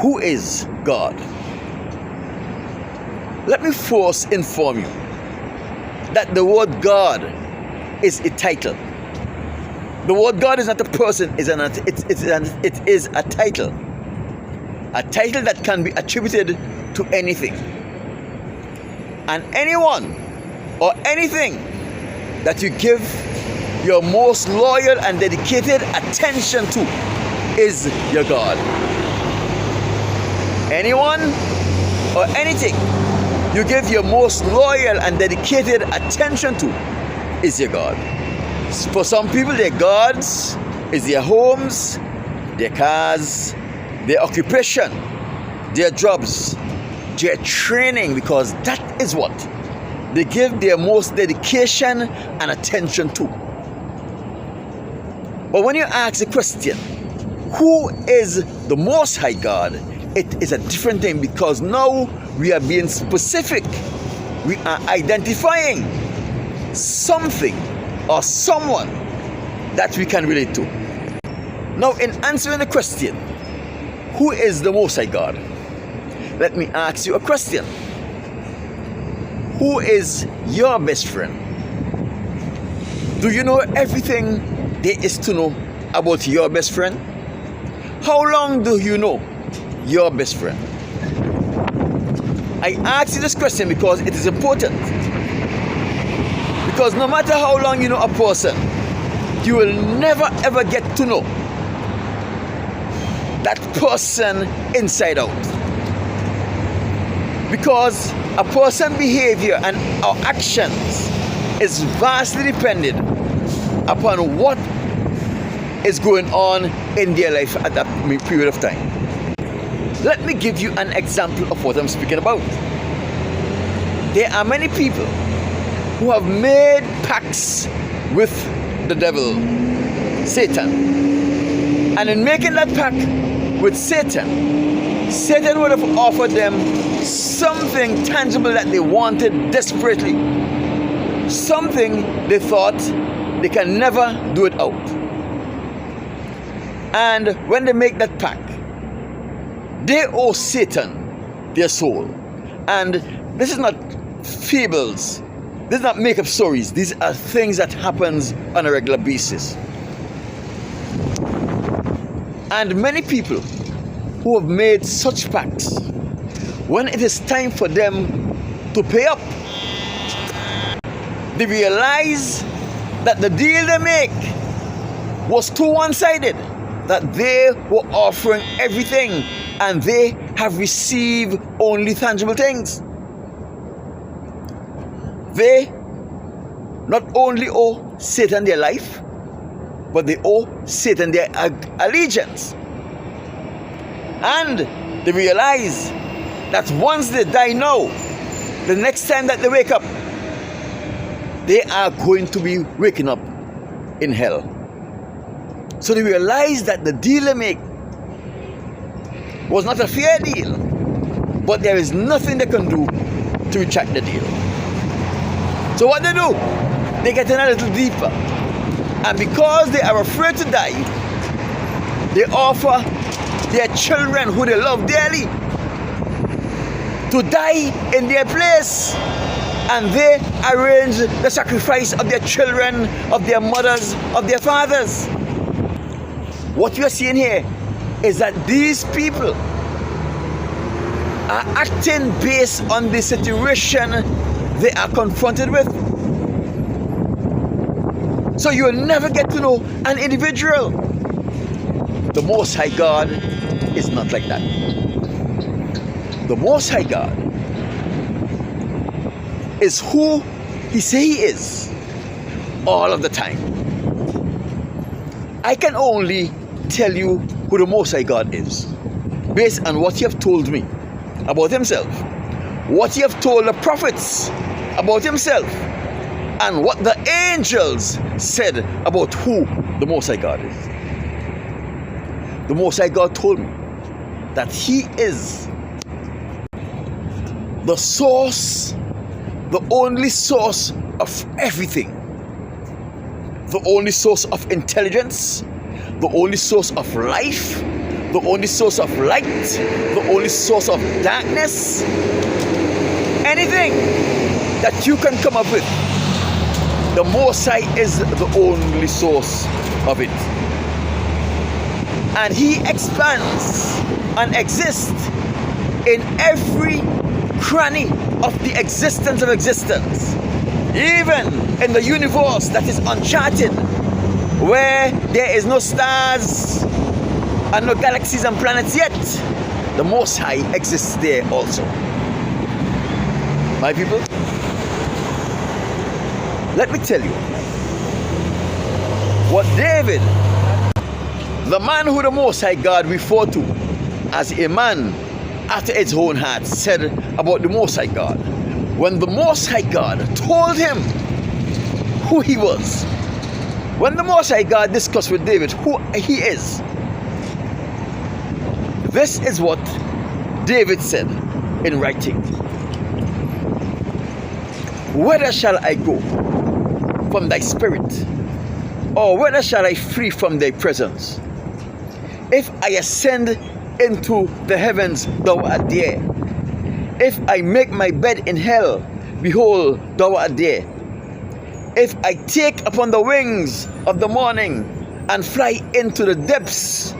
Who is God? Let me first inform you that the word God is a title. The word God is not a person, it is a title. A title that can be attributed to anything. And anyone or anything that you give your most loyal and dedicated attention to is your God. Anyone or anything you give your most loyal and dedicated attention to is your God. For some people, their gods is their homes, their cars, their occupation, their jobs, their training, because that is what they give their most dedication and attention to. But when you ask the question, who is the Most High God? It is a different thing, because now we are being specific. We are identifying something or someone that we can relate to. Now, in answering the question, who is the Most High God? Let me ask you a question. Who is your best friend? Do you know everything there is to know about your best friend? How long do you know your best friend? I ask you this question because it is important. Because no matter how long you know a person, you will never ever get to know that person inside out. Because a person's behavior and our actions is vastly dependent upon what is going on in their life at that period of time. Let me give you an example of what I'm speaking about. There are many people who have made pacts with the devil, Satan. And in making that pact with Satan, Satan would have offered them something tangible that they wanted desperately. Something they thought they can never do it out. And when they make that pact, they owe Satan their soul. And this is not fables. This is not make-up stories. These are things that happens on a regular basis. And many people who have made such pacts, when it is time for them to pay up, they realize that the deal they make was too one-sided, that they were offering everything and they have received only tangible things. They not only owe Satan their life, but they owe Satan their allegiance. And they realize that once they die now, the next time that they wake up, they are going to be waking up in hell. So they realize that the deal they make was not a fair deal, but there is nothing they can do to retract the deal. So what they do? They get in a little deeper. And because they are afraid to die, they offer their children who they love dearly to die in their place. And they arrange the sacrifice of their children, of their mothers, of their fathers. What we are seeing here is that these people are acting based on the situation they are confronted with. So you will never get to know an individual. The Most High God is not like that. The Most High God is who He says He is all of the time. I can only tell you who the Most High God is based on what He have told me about Himself, what He have told the prophets about Himself, and what the angels said about who the Most High God is. The Most High God told me that He is the source, the only source of everything, the only source of intelligence, the only source of life, the only source of light, the only source of darkness, anything that you can come up with, the Most High is the only source of it. And He expands and exists in every cranny of the existence of existence. Even in the universe that is uncharted, where there is no stars and no galaxies and planets yet, the Most High exists there also. My people, let me tell you what David, the man who the Most High God referred to as a man after his own heart, said about the Most High God. When the Most High God told him who he was, when the Most High God discussed with David who he is, this is what David said in writing. Whither shall I go from thy spirit? Or whither shall I flee from thy presence? If I ascend into the heavens, thou art there. If I make my bed in hell, behold, thou art there. If I take upon the wings of the morning and fly into the depths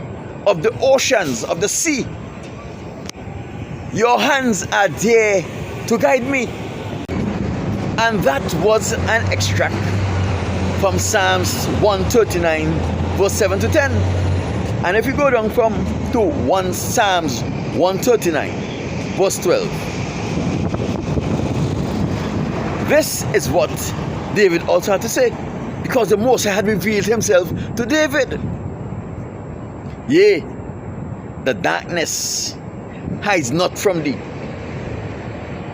of the oceans, of the sea, your hands are there to guide me. And that was an extract from Psalms 139 verse 7 to 10. And if you go down to Psalms 139 verse 12, this is what David also had to say, because the Most High had revealed himself to David. Yea, the darkness hides not from thee,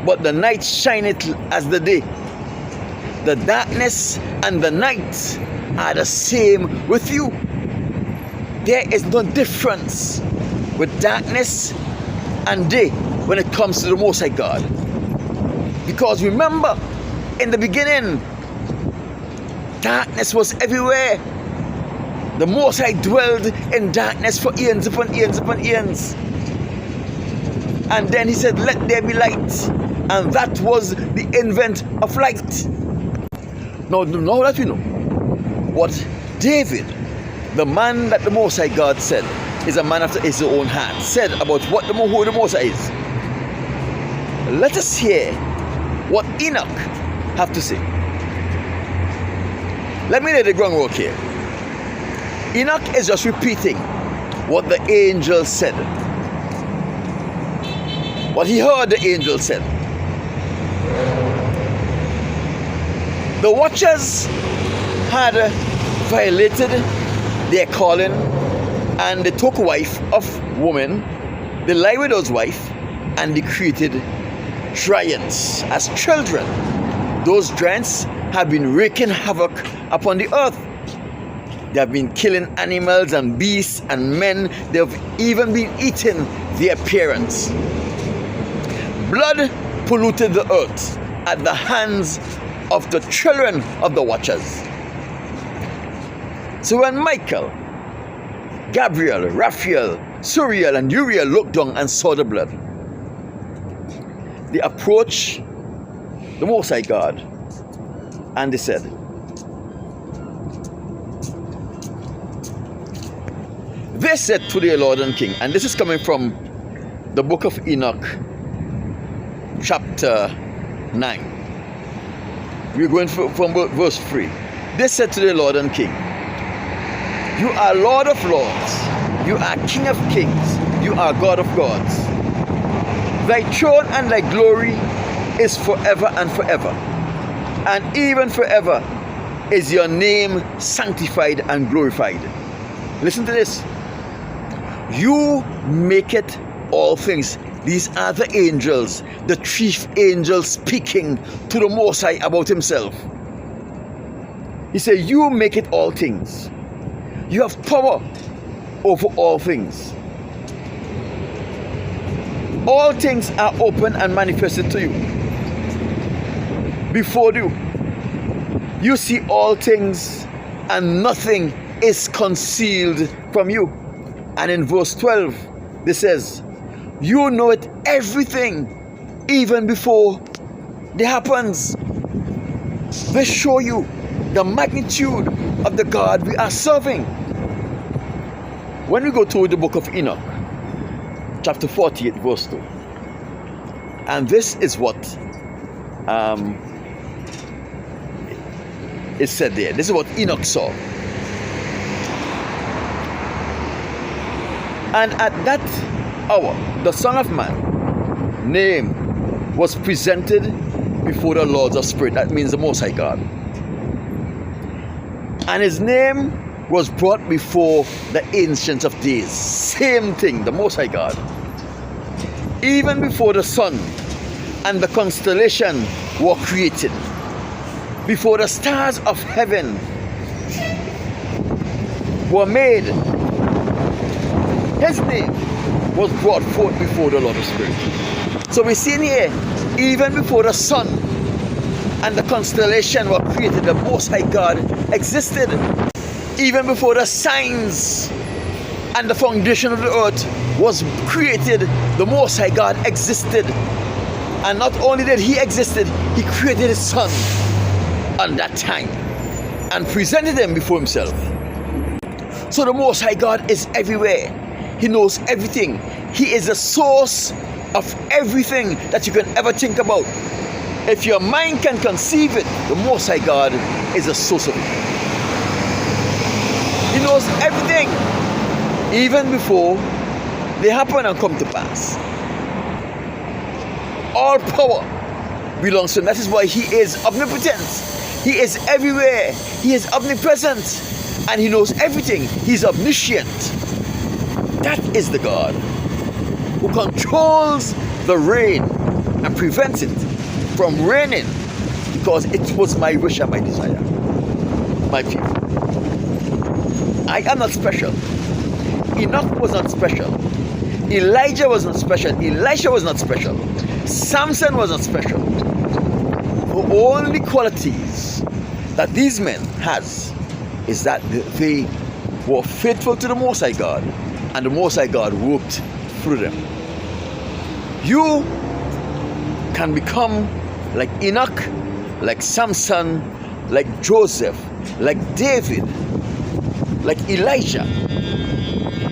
but the night shineth as the day. The darkness and the night are the same with you. There is no difference with darkness and day when it comes to the Most High God. Because remember, in the beginning, darkness was everywhere. The Most High dwelled in darkness for eons upon eons upon eons. And then He said, let there be light. And that was the invent of light. Now that we know what David, the man that the Most High God said is a man after his own heart, said about who the Most High is, let us hear what Enoch have to say. Let me lay the groundwork here. Enoch is just repeating what the angel said, what he heard the angel said. The watchers had violated their calling, and they took wife of woman, they lie with those wife, and they created giants as children. Those giants have been wreaking havoc upon the earth. They have been killing animals and beasts and men. They have even been eating their parents. Blood polluted the earth at the hands of the children of the watchers. So when Michael, Gabriel, Raphael, Suriel, and Uriel looked down and saw the blood, they approached the Most High God and they said, they said to their Lord and King, and this is coming from the book of Enoch, chapter 9. We're going from verse 3. They said to the Lord and King, you are Lord of lords, you are King of kings, you are God of gods. Thy throne and thy glory is forever and forever. And even forever is your name sanctified and glorified. Listen to this. You make it all things. These are the angels, the chief angel speaking to the Most High about himself. He said, you make it all things. You have power over all things. All things are open and manifested to you. Before you, you see all things, and nothing is concealed from you. And in verse 12, this says, you know it everything, even before it happens. They show you the magnitude of the God we are serving. When we go to the book of Enoch, chapter 48, verse 2, and this is what is said there. This is what Enoch saw. And at that hour, the Son of Man, name, was presented before the Lords of Spirit. That means the Most High God. And his name was brought before the Ancient of Days. Same thing, the Most High God. Even before the sun and the constellation were created, before the stars of heaven were made, his name was brought forth before the Lord of Spirit. So we see in here, even before the sun and the constellation were created, the Most High God existed. Even before the signs and the foundation of the earth was created, the Most High God existed. And not only did he existed, he created his son on that time and presented him before himself. So the Most High God is everywhere. He knows everything. He is the source of everything that you can ever think about. If your mind can conceive it, the Most High God is the source of it. He knows everything, even before they happen and come to pass. All power belongs to him. That is why he is omnipotent. He is everywhere. He is omnipresent. And he knows everything. He's omniscient. That is the God who controls the rain and prevents it from raining, because it was my wish and my desire. My people, I am not special. Enoch was not special. Elijah was not special. Elisha was not special. Samson was not special. The only qualities that these men has is that they were faithful to the Most High God, and the Most High God worked through them. You can become like Enoch, like Samson, like Joseph, like David, like Elijah.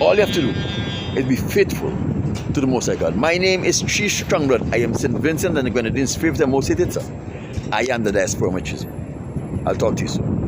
All you have to do is be faithful to the Most High God. My name is Chi Strongblood. I am St. Vincent and the Grenadines' favorite and most hated son. I am the diaspora machismo. I'll talk to you soon.